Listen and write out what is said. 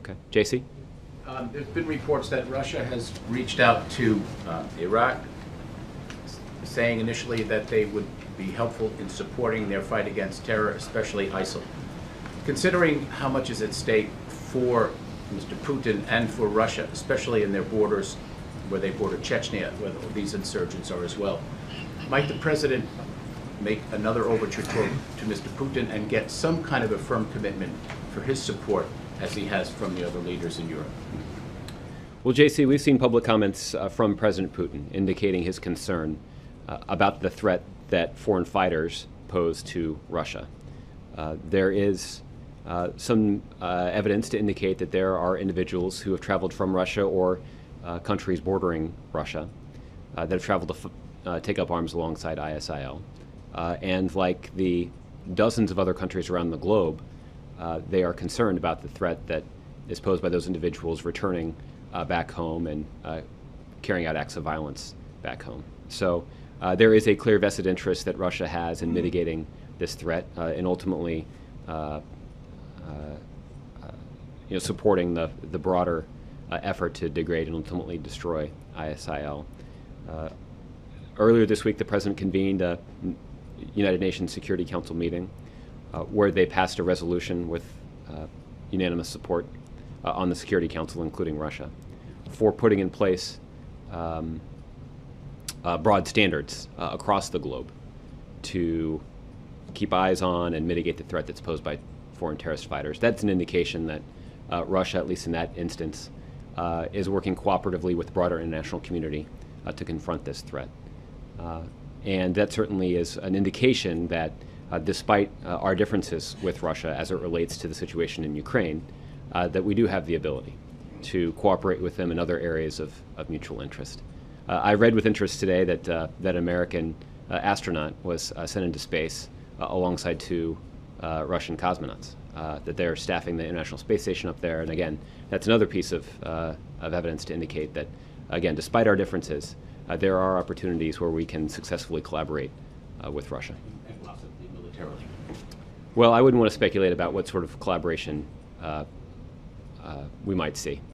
Okay. JC? There's been reports that Russia has reached out to Iraq, saying initially that they would be helpful in supporting their fight against terror, especially ISIL. Considering how much is at stake for Mr. Putin and for Russia, especially in their borders where they border Chechnya, where these insurgents are as well, might the president make another overture to Mr. Putin and get some kind of a firm commitment for his support as he has from the other leaders in Europe? Well, JC, we've seen public comments from President Putin indicating his concern about the threat that foreign fighters pose to Russia. There is some evidence to indicate that there are individuals who have traveled from Russia or countries bordering Russia that have traveled to take up arms alongside ISIL. And like the dozens of other countries around the globe, they are concerned about the threat that is posed by those individuals returning back home and carrying out acts of violence back home. So there is a clear vested interest that Russia has in mitigating this threat and ultimately supporting the broader effort to degrade and ultimately destroy ISIL. Earlier this week, the President convened a United Nations Security Council meeting where they passed a resolution with unanimous support on the Security Council, including Russia, for putting in place broad standards across the globe to keep eyes on and mitigate the threat that's posed by foreign terrorist fighters. That's an indication that Russia, at least in that instance, is working cooperatively with the broader international community to confront this threat. And that certainly is an indication that despite our differences with Russia as it relates to the situation in Ukraine, that we do have the ability to cooperate with them in other areas of mutual interest. I read with interest today that that American astronaut was sent into space alongside two Russian cosmonauts, that they're staffing the International Space Station up there. And again, that's another piece of evidence to indicate that, again, despite our differences, there are opportunities where we can successfully collaborate with Russia. And possibly militarily. Well, I wouldn't want to speculate about what sort of collaboration we might see.